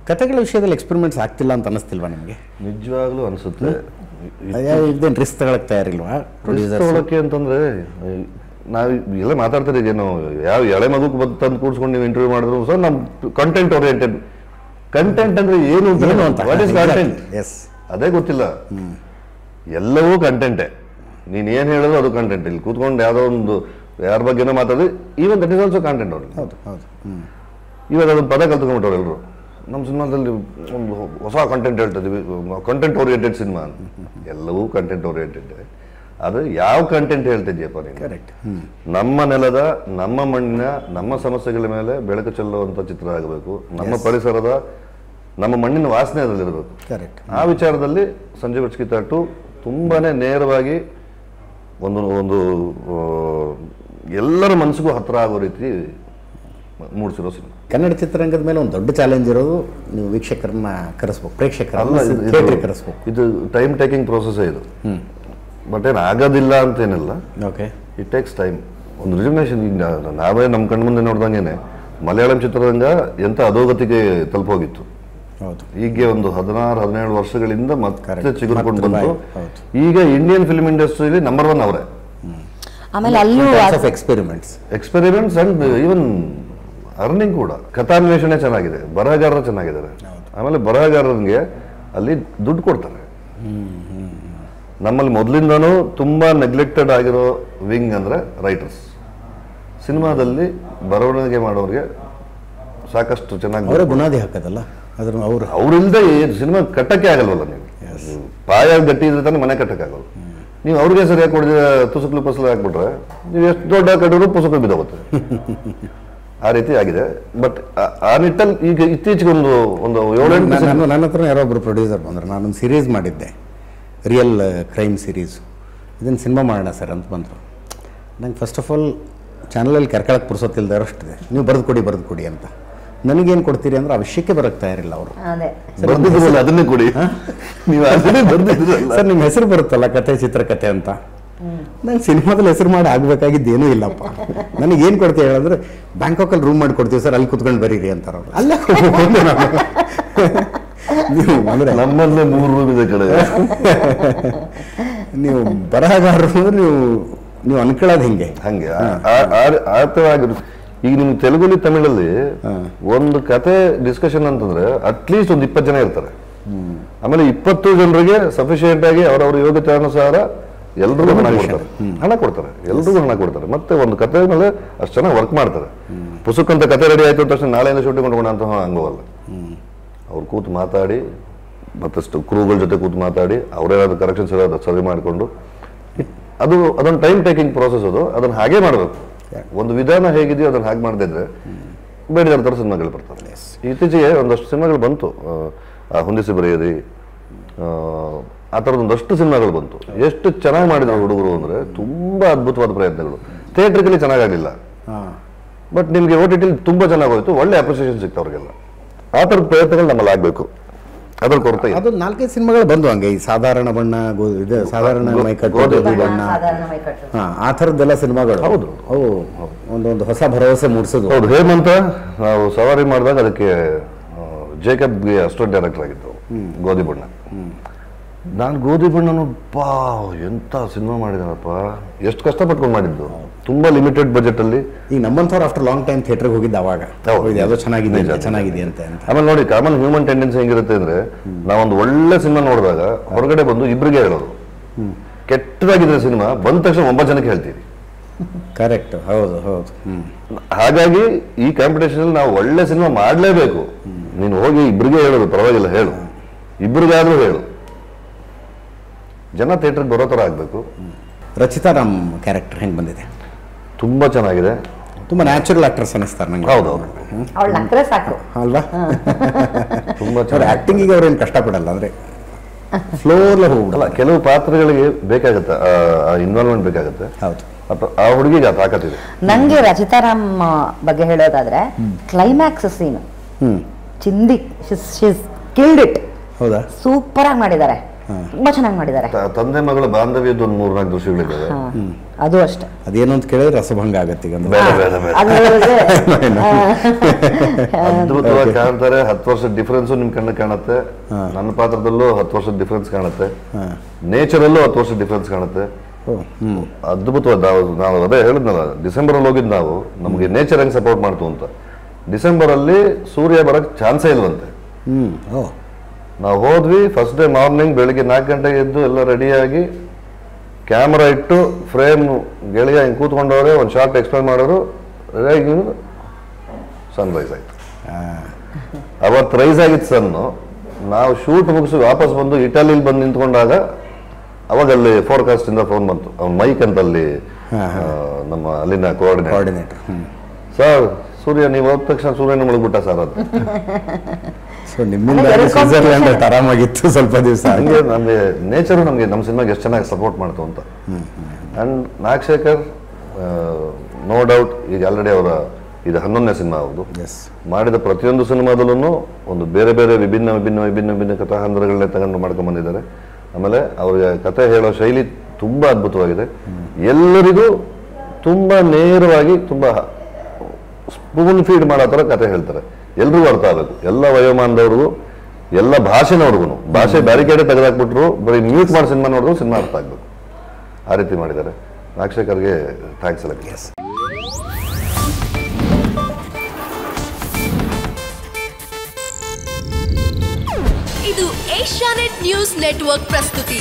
ಕಥೆಗಳ ವಿಷಯದಲ್ಲಿ ಎಕ್ಸ್ಪೆರಿಮೆಂಟ್ಸ್ ಆಗ್ತಿಲ್ಲ ಅಂತ ಅನ್ನಿಸ್ತಿಲ್ವಾ ನಿಮಗೆ? ನಿಜವಾಗ್ಲೂ ಅನಿಸುತ್ತೆ. ಇದೇನು ರಿಸ್ಕ್ ತಗೊಳಕ್ಕೆ ತಯಾರಿಲ್ವಾ ಪ್ರೊಡ್ಯೂಸರ್ ತಗೊಳಕ್ಕೆ ಅಂತಂದರೆ ನಾವು ಎಲ್ಲ ಮಾತಾಡ್ತಾರೆ. ಈಗ ನಾವು ಯಾವ ಎಳೆ ಮಗುಕ್ಕೆ ತಂದು ಕೂಡ್ಸ್ಕೊಂಡು ನೀವು ಇಂಟರ್ವ್ಯೂ ಮಾಡಿದ್ರು ಸರ್ ನಮ್ಮ ಕಂಟೆಂಟ್ ಓರಿಯೆಂಟೆಡ್. ಕಂಟೆಂಟ್ ಅಂದರೆ ಏನು ಅಂತ ವಾಟ್ ಈಸ್ ಕಂಟೆಂಟ್ ಅದೇ ಗೊತ್ತಿಲ್ಲ. ಎಲ್ಲವೂ ಕಂಟೆಂಟೇ. ನೀನು ಏನು ಹೇಳಿದ್ರು ಅದು ಕಂಟೆಂಟ್. ಇಲ್ಲಿ ಕೂತ್ಕೊಂಡು ಯಾವುದೋ ಒಂದು ಯಾರ ಬಗ್ಗೆನೋ ಮಾತಾಡಿ even that is also content ಅವ್ರಿಗೆ. ಹೌದು ಹೌದು. ಇವಾಗ ಅದೊಂದು ಪದ ಕಲ್ತ್ಕೊಂಡ್ಬಿಟ್ಟವ್ರು ಎಲ್ಲರೂ. ನಮ್ಮ ಸಿನಿಮಾದಲ್ಲಿ ಒಂದು ಹೊಸ ಕಂಟೆಂಟ್ ಹೇಳ್ತಿದ್ವಿ, ಕಂಟೆಂಟ್ ಓರಿಯೆಂಟೆಡ್ ಸಿನಿಮಾ ಅಂತ. ಎಲ್ಲವೂ ಕಂಟೆಂಟ್ ಓರಿಯೆಂಟೆಡ್. ಆದರೆ ಯಾವ ಕಂಟೆಂಟ್ ಹೇಳ್ತಿದ್ಯಪ್ಪ ನೀನು? ಕರೆಕ್ಟ್. ನಮ್ಮ ನೆಲದ, ನಮ್ಮ ಮಣ್ಣಿನ, ನಮ್ಮ ಸಮಸ್ಯೆಗಳ ಮೇಲೆ ಬೆಳಕು ಚೆಲ್ಲುವಂಥ ಚಿತ್ರ ಆಗಬೇಕು. ನಮ್ಮ ಪರಿಸರದ, ನಮ್ಮ ಮಣ್ಣಿನ ವಾಸನೆ ಅದರಲ್ಲಿರಬೇಕು. ಕರೆಕ್ಟ್. ಆ ವಿಚಾರದಲ್ಲಿ ಸಂಜೀವ್ ಅಚ್ಕಿತಾಟು ತುಂಬಾ ನೇರವಾಗಿ ಒಂದು ಎಲ್ಲರ ಮನಸ್ಸಿಗೂ ಹತ್ತಿರ ಆಗೋ ರೀತಿ ಮೂಡಿಸಿರೋ ಸಿನಿಮಾ. ಕನ್ನಡ ಚಿತ್ರರಂಗದ ಮೇಲೆ ಒಂದು ದೊಡ್ಡ ಚಾಲೆಂಜ್ ಇರೋದು ನೀವು ವೀಕ್ಷಕರನ್ನ ಕರೆಸ್ಬೇಕು, ಪ್ರೇಕ್ಷಕರನ್ನ ಕರೆಸ್ಬೇಕು. ಇದು ಟೈಮ್ ಟೇಕಿಂಗ್ ಪ್ರೋಸೆಸ್ ಇದು. ಬಟ್ ಏನು ಆಗೋದಿಲ್ಲ ಅಂತೇನಿಲ್ಲ. Okay, it takes time. ಒಂದು ರಿಜಿಗ್ನೇಷನ್. ಈಗ ನಾವೇ ನಮ್ಮ ಕಣ್ಮುಂದೆ ನೋಡ್ದಂಗೆ ಮಲಯಾಳಂ ಚಿತ್ರರಂಗ ಎಂಥ ಅಧೋಗತಿಗೆ ತಲುಪೋಗಿತ್ತು. ಹೌದು. ಹೀಗೆ ಒಂದು 16-17 ವರ್ಷಗಳಿಂದ ಮತ್ತೆ ಚಿಗುರ್ಕೊಂಡು ಬಂತು. ಈಗ ಇಂಡಿಯನ್ ಫಿಲ್ಮ್ ಇಂಡಸ್ಟ್ರಿಯಲ್ಲಿ ನಂಬರ್ 1 ಅವರೇ. ಆಮೇಲೆ ಅಲ್ಲೂ ಎಕ್ಸ್ಪೆರಿಮೆಂಟ್ಸ್ ಅಂಡ್ ಈವನ್ ಅರ್ನಿಂಗ್ ಕೂಡ. ಕಥಾನ್ವೇಷಣೆ ಚೆನ್ನಾಗಿದೆ, ಬರಹಗಾರರು ಚೆನ್ನಾಗಿದ್ದಾರೆ. ಆಮೇಲೆ ಬರಹಗಾರರಿಗೆ ಅಲ್ಲಿ ದುಡ್ಡು ಕೊಡ್ತಾರೆ. ನಮ್ಮಲ್ಲಿ ಮೊದಲಿಂದನೂ ತುಂಬ ನೆಗ್ಲೆಕ್ಟೆಡ್ ಆಗಿರೋ ವಿಂಗ್ ಅಂದರೆ ರೈಟರ್ಸ್. ಸಿನಿಮಾದಲ್ಲಿ ಬರವಣಿಗೆ ಮಾಡೋರಿಗೆ ಸಾಕಷ್ಟು ಚೆನ್ನಾಗಿ ಬುನಾದಿ ಹಾಕೋದಲ್ಲ, ಅವ್ರಿಲ್ದೆ ಸಿನಿಮಾ ಕಟ್ಟಕ್ಕೆ ಆಗಲ್ವಲ್ಲ. ನೀವು ಪಾಯ ಗಟ್ಟಿ ಇದ್ರೆ ತಾನೇ ಮನೆ ಕಟ್ಟಕ್ಕಾಗಲ್ಲ. ನೀವು ಅವ್ರಿಗೆ ಸರಿಯಾಗಿ ಕೊಡಿದ್ರೆ ತುಸುಕ್ಲು ಪಸಲು ಹಾಕ್ಬಿಟ್ರೆ ನೀವು ಎಷ್ಟು ದೊಡ್ಡ ಕಟ್ಟಿದ್ರು ಪುಸ್ತಕ ಬಿದ್ದೋಗುತ್ತೆ. ಆ ರೀತಿ ಆಗಿದೆ. ಬಟ್ ಆ ನಿಟ್ಟಲ್ಲಿ ಈಗ ಇತ್ತೀಚೆಗೆ ಒಂದು 7-8 ನನ್ನ ಹತ್ರ ಯಾರೋ ಒಬ್ಬರು ಪ್ರೊಡ್ಯೂಸರ್ ಬಂದರು. ನಾನೊಂದು ಸೀರೀಸ್ ಮಾಡಿದ್ದೆ, ರಿಯಲ್ ಕ್ರೈಮ್ ಸೀರೀಸು. ಇದನ್ನು ಸಿನಿಮಾ ಮಾಡೋಣ ಸರ್ ಅಂತ ಬಂದರು. ನಂಗೆ ಫಸ್ಟ್ ಆಫ್ ಆಲ್ ಚಾನಲಲ್ಲಿ ಕರ್ಕೊಳಕ್ಕೆ ಪುರ್ಸೊತ್ತಿಲ್ಲದೆ ಅಷ್ಟಿದೆ. ನೀವು ಬರೆದು ಕೊಡಿ ಅಂತ. ನನಗೇನು ಕೊಡ್ತೀರಿ ಅಂದ್ರೆ ಆ ವಿಷಯಕ್ಕೆ ಬರೋಕ್ಕೆ ತಯಾರಿಲ್ಲ ಅವರು. ಅದನ್ನೇ ಕೊಡಿ, ನೀವು ಅದನ್ನೇ ಬರ್ದಿದ್ರಲ್ಲ ಸರ್. ನಿಮ್ಮ ಹೆಸರು ಬರುತ್ತಲ್ಲ ಕತೆ, ಚಿತ್ರಕಥೆ ಅಂತ. ನಂಗೆ ಸಿನಿಮಾದಲ್ಲಿ ಹೆಸರು ಮಾಡಿ ಆಗಬೇಕಾಗಿದ್ದೇನೂ ಇಲ್ಲಪ್ಪ. ನನಗೇನು ಕೊಡ್ತೀವಿ ಹೇಳಿದ್ರೆ ಬ್ಯಾಂಕಾಕಲ್ಲಿ ರೂಮ್ ಮಾಡಿ ಕೊಡ್ತೀವಿ ಸರ್, ಅಲ್ಲಿ ಕುತ್ಕೊಂಡು ಬರೀರಿ ಅಂತಾರೆ ಅವರು. ಅಲ್ಲ ನೀವು ಅಂದರೆ ನಮ್ಮಲ್ಲೇ 3 ರೂಮ್ ಇದೆ ಕಡೆ. ನೀವು ಬರಹಗಾರರು ನೀವು ಅನ್ಕೊಳ್ಳೋದು ಹಂಗೆ ಅರ್ಥವಾಗಿರುತ್ತೆ. ಈಗ ನಿಮ್ಗೆ ತೆಲುಗಲ್ಲಿ, ತಮಿಳಲ್ಲಿ ಒಂದು ಕತೆ ಡಿಸ್ಕಷನ್ ಅಂತಂದ್ರೆ ಅಟ್ಲೀಸ್ಟ್ ಒಂದು 20 ಜನ ಇರ್ತಾರೆ. ಆಮೇಲೆ 20 ಜನರಿಗೆ ಸಫಿಶಿಯೆಂಟ್ ಆಗಿ ಅವರವ್ರ ಯೋಗ್ಯತೆ ಅನುಸಾರ ಎಲ್ರಿಗೂ ಹಣ ಕೊಡ್ತಾರೆ. ಎಲ್ರಿಗೂ ಹಣ ಕೊಡ್ತಾರೆ. ಮತ್ತೆ ಒಂದು ಕತೆ ಮೇಲೆ ಅಷ್ಟು ಚೆನ್ನಾಗಿ ವರ್ಕ್ ಮಾಡ್ತಾರೆ. ಪುಸ್ತಕಂತ ಕತೆ ರೆಡಿ ಆಯ್ತು ಅಂತ ತಕ್ಷಣ ನಾಳೆಯಿಂದ ಶೂಟಿಂಗ್ ಮಾಡ್ಕೊಂಡು ಅಂತ ಹಂಗೋಗಲ್ಲ. ಅವ್ರು ಕೂತು ಮಾತಾಡಿ, ಮತ್ತಷ್ಟು ಕ್ರೂಗಳ ಜೊತೆ ಕೂತು ಮಾತಾಡಿ, ಅವರೇನಾದ್ರು ಕರೆಕ್ಷನ್ಸ್ ಇರೋದು ಸರಿ ಮಾಡಿಕೊಂಡು, ಅದೊಂದು ಟೈಮ್ ಟೇಕಿಂಗ್ ಪ್ರೋಸೆಸ್. ಅದನ್ನು ಹಾಗೆ ಮಾಡಬೇಕು. ಒಂದು ವಿಧಾನ ಹೇಗಿದೆಯೋ ಅದನ್ನು ಹಾಗೆ ಮಾಡದೇ ಇದ್ರೆ ಬೇಡಿದ ಥರ ಸಿನಿಮಾಗಳು ಬರ್ತವೆ. ಇತ್ತೀಚೆಗೆ ಒಂದಷ್ಟು ಸಿನಿಮಾಗಳು ಬಂತು. ಹೊಂದಿಸಿ ಬರೆಯದಿ, ಆ ಥರದ್ದು ಒಂದಷ್ಟು ಸಿನಿಮಾಗಳು ಬಂತು. ಎಷ್ಟು ಚೆನ್ನಾಗಿ ಮಾಡಿದ್ರು ಹುಡುಗರು ಅಂದರೆ ತುಂಬ ಅದ್ಭುತವಾದ ಪ್ರಯತ್ನಗಳು. ಥಿಯೇಟ್ರಿಕಲಿ ಚೆನ್ನಾಗಾಗಲಿಲ್ಲ, ಬಟ್ ನಿಮಗೆ OTT ತುಂಬ ಚೆನ್ನಾಗೋಯ್ತು. ಒಳ್ಳೆ ಅಪ್ರಿಸಿಯೇಷನ್ ಸಿಕ್ತು ಅವ್ರಿಗೆಲ್ಲ. ಆ ಥರದ ಪ್ರಯತ್ನಗಳು ನಮ್ಮಲ್ಲಿ ಆಗಬೇಕು. ಅದ್ರ ಕೊರತೆ. ಅದು 4-5 ಸಿನಿಮಾಗಳು ಬಂದು ಹಂಗೆ. ಈ ಸಾಧಾರಣ ಬಣ್ಣ, ಸಾಧಾರಣ ಮೈಕಟ್ಟು, ಬಣ್ಣ, ಆ ಥರದ್ದೆಲ್ಲ ಸಿನಿಮಾಗಳು. ಹೌದು, ಅವು ಒಂದೊಂದು ಹೊಸ ಭರವಸೆ ಮೂಡಿಸೋದು. ಹೌದು. ಹೇಮಂತ ನಾವು ಸವಾರಿ ಮಾಡಿದಾಗ ಅದಕ್ಕೆ ಜೇಕಬ್ಗೆ ಅಸಿಸ್ಟೆಂಟ್ ಡೈರೆಕ್ಟರ್ ಆಗಿತ್ತು. ಗೋಧಿ ಬಣ್ಣ. ನಾನು ಗೋಧಿ ಬಣ್ಣನು ಎಂಥ ಸಿನಿಮಾ ಮಾಡಿದಾನಪ್ಪ. ಎಷ್ಟು ಕಷ್ಟಪಟ್ಕೊಂಡು ಮಾಡಿದ್ದು. ತುಂಬ ಲಿಮಿಟೆಡ್ ಬಜೆಟಲ್ಲಿ. ಈಗ ನಮ್ಮಂಥವ್ರು ಆಫ್ಟರ್ ಲಾಂಗ್ ಟೈಮ್ ಥಿಯೇಟರ್ಗೆ ಹೋಗಿದ್ದು ಅವಾಗ ಯಾವುದೋ ಚೆನ್ನಾಗಿದೆ ಅಂತ. ಆಮೇಲೆ ನೋಡಿ, ಕಾಮನ್ ಹ್ಯೂಮನ್ ಟೆಂಡೆನ್ಸಿ ಹೆಂಗಿರುತ್ತೆ ಅಂದರೆ, ನಾವೊಂದು ಒಳ್ಳೆ ಸಿನಿಮಾ ನೋಡಿದಾಗ ಹೊರಗಡೆ ಬಂದು ಇಬ್ಬರಿಗೆ ಹೇಳೋದು. ಕೆಟ್ಟದಾಗಿದ್ರೆ ಸಿನಿಮಾ ಬಂದ ತಕ್ಷಣ 9 ಜನಕ್ಕೆ ಹೇಳ್ತೀವಿ. ಕರೆಕ್ಟ್. ಹೌದು ಹೌದು. ಹಾಗಾಗಿ ಈ ಕಾಂಪಿಟೇಷನ್ ನಾವು ಒಳ್ಳೆ ಸಿನಿಮಾ ಮಾಡಲೇಬೇಕು. ನೀನು ಹೋಗಿ ಇಬ್ಬರಿಗೆ ಹೇಳೋದು ಪರವಾಗಿಲ್ಲ, ಹೇಳು. ಇಬ್ಬರಿಗಾದ್ರೂ ಹೇಳು. ಜನ ಥಿಯೇಟರ್ಗೆ ಬರೋ ಥರ ಆಗಬೇಕು. ರಚಿತಾ ರಾಮ್ ಕ್ಯಾರೆಕ್ಟರ್ ಹೆಂಗೆ ಬಂದಿದೆ? ತುಂಬ ಚೆನ್ನಾಗಿದೆ. ತುಂಬ ನ್ಯಾಚುರಲ್ ಆಕ್ಟ್ರೆಸ್ ಅನ್ನಿಸ್ತಾರೆ ನಂಗೆ. ಹೌದೌದು ಅಲ್ವಾ? ತುಂಬ ಚೆನ್ನಾಗಿ ಆ್ಯಕ್ಟಿಂಗಿಗೆ ಅವ್ರೇನು ಕಷ್ಟಪಡಲ್ಲ, ಅಂದರೆ ಫ್ಲೋರ್ಲೆ ಹೋಗಲ್ಲ. ಕೆಲವು ಪಾತ್ರಗಳಿಗೆ ಬೇಕಾಗುತ್ತೆ ಇನ್ವಾಲ್ವ್ಮೆಂಟ್ ಬೇಕಾಗುತ್ತೆ. ಹೌದು. ಆ ಹುಡುಗಿಗೆ ತಾಕತ್ತಿದೆ. ನನಗೆ ರಚಿತಾ ರಾಮ್ ಬಗ್ಗೆ ಹೇಳೋದಾದ್ರೆ ಕ್ಲೈಮ್ಯಾಕ್ಸ್ ಸೀನು ಚಿಂದಿ ಕಿಲ್ಡ್ ಇಟ್. ಹೌದಾ? ಸೂಪರ್ ಆಗಿ ಮಾಡಿದ್ದಾರೆ. ತುಂಬಾ ಚೆನ್ನಾಗಿ ಮಾಡಿದ್ದಾರೆ. ತಂದೆ ಮಗಳ ಬಾಂಧವ್ಯದ ಒಂದು 3-4 ದೃಶ್ಯಗಳಿದ್ದಾವೆ. ಅದು ಅಷ್ಟೇ. ಅದೇನು ಅಂತ ಕೇಳಿದ್ರೆ ರಸಭಂಗ ಆಗತ್ತೆ ಈಗ. ಅದ್ಭುತವಾಗಿ ಕಾಣ್ತಾರೆ. 10 ವರ್ಷದ ಡಿಫ್ರೆನ್ಸ್ ನಿಮ್ ಕಣ್ಣಿಗೆ ಕಾಣುತ್ತೆ. ನನ್ನ ಪಾತ್ರದಲ್ಲೂ 10 ವರ್ಷದ ಡಿಫ್ರೆನ್ಸ್ ಕಾಣುತ್ತೆ. ನೇಚರಲ್ಲೂ 10 ವರ್ಷದ ಡಿಫ್ರೆನ್ಸ್ ಕಾಣುತ್ತೆ. ಅದ್ಭುತವಾದ ನಾವು ಅದೇ ಹೇಳಿದ್ನಲ್ಲ, ಡಿಸೆಂಬರ್ ಅಲ್ಲಿ ಹೋಗಿದ್ ನಾವು, ನಮ್ಗೆ ನೇಚರ್ ಹೆಂಗ್ ಸಪೋರ್ಟ್ ಮಾಡ್ತು ಅಂತ. ಡಿಸೆಂಬರ್ ಅಲ್ಲಿ ಸೂರ್ಯ ಬರಕ್ ಚಾನ್ಸೇ ಇಲ್ವಂತೆ. ನಾವು ಹೋದ್ವಿ. ಫಸ್ಟ್ ಡೇ ಮಾರ್ನಿಂಗ್ ಬೆಳಿಗ್ಗೆ 4 ಗಂಟೆಗೆ ಎದ್ದು ಎಲ್ಲ ರೆಡಿಯಾಗಿ ಕ್ಯಾಮ್ರಾ ಇಟ್ಟು ಫ್ರೇಮ್ ಗೆಳೆಯ ಹಿಂಗೆ ಕೂತ್ಕೊಂಡವ್ರೆ, ಒಂದು ಶಾರ್ಟ್ ಎಕ್ಸ್ಪ್ಲೇನ್ ಮಾಡೋರು, ರೆಡಿಯಾಗಿ ಸನ್ ರೈಸ್ ಆಯ್ತು. ಅವತ್ತು ರೈಸ್ ಆಗಿತ್ತು ಸನ್ನು. ನಾವು ಶೂಟ್ ಮುಗಿಸಿ ವಾಪಸ್ ಬಂದು ಇಟಲಿಲಿ ಬಂದು ನಿಂತ್ಕೊಂಡಾಗ ಅವಾಗ ಅಲ್ಲಿ ಫೋರ್ಕಾಸ್ಟ್ ಇಂದ ಫೋನ್ ಬಂತು. ಅವ್ನ ಮೈಕ್ ಅಂತ ಅಲ್ಲಿ ನಮ್ಮ ಅಲ್ಲಿನ ಕೋಆರ್ಡಿನೇಟರ್, ಸರ್ ಸೂರ್ಯ ನೀವು ಹೋದ ತಕ್ಷಣ ಸೂರ್ಯನ ಮುಳುಗ್ಬಿಟ್ಟ ಸರ್ ಅದು. ಸೊ ನಿಮ್ಮಿಂದ ಸ್ವಿಟ್ಜರ್ಲ್ಯಾಂಡ್ ಆರಾಮಾಗಿತ್ತು ಸ್ವಲ್ಪ ದಿವಸ. ಹಂಗೆ ನಮಗೆ ನೇಚರು ನಮಗೆ ನಮ್ಮ ಸಿನಿಮಾಗೆ ಎಷ್ಟು ಚೆನ್ನಾಗಿ ಸಪೋರ್ಟ್ ಮಾಡ್ತು ಅಂತ. ಆ್ಯಂಡ್ ನಾಗಶೇಖರ್ ನೋ ಡೌಟ್ ಈಗ ಆಲ್ರೆಡಿ ಅವರ ಇದು 11ನೇ ಸಿನಿಮಾ ಅವ್ರದ್ದು. ಮಾಡಿದ ಪ್ರತಿಯೊಂದು ಸಿನಿಮಾದಲ್ಲೂ ಒಂದು ಬೇರೆ ಬೇರೆ ವಿಭಿನ್ನ ವಿಭಿನ್ನ ವಿಭಿನ್ನ ವಿಭಿನ್ನ ಕಥಾಹಂದರಗಳನ್ನೇ ತಗೊಂಡು ಮಾಡ್ಕೊಂಡು ಬಂದಿದ್ದಾರೆ. ಆಮೇಲೆ ಅವ್ರಿಗೆ ಕತೆ ಹೇಳೋ ಶೈಲಿ ತುಂಬ ಅದ್ಭುತವಾಗಿದೆ. ಎಲ್ಲರಿಗೂ ತುಂಬ ನೇರವಾಗಿ ತುಂಬ ಸ್ಪೂನ್ ಫೀಡ್ ಮಾಡೋ ಥರ ಕತೆ ಹೇಳ್ತಾರೆ. ಎಲ್ರಿಗೂ ಅರ್ಥ ಆಗಬೇಕು, ಎಲ್ಲ ವಯೋಮಾನದವ್ರಿಗೂ, ಎಲ್ಲ ಭಾಷೆನವ್ರಿಗೂ. ಭಾಷೆ ಬ್ಯಾರಿಕೇಡೆ ತೆಗೆದಾಕ್ಬಿಟ್ರು, ಬರೀ ಮ್ಯೂಟ್ ಮಾಡಿ ಸಿನಿಮಾ ನೋಡಿದ್ರು ಸಿನಿಮಾ ಅರ್ಥ ಆಗಬೇಕು. ಆ ರೀತಿ ಮಾಡಿದ್ದಾರೆ. ನಾಗಶೇಖರ್ಗೆ ಥ್ಯಾಂಕ್ಸ್ ಎಲ್ಲ. ಇದು ಏಷ್ಯಾನೆಟ್ ನ್ಯೂಸ್ ನೆಟ್ವರ್ಕ್ ಪ್ರಸ್ತುತಿ.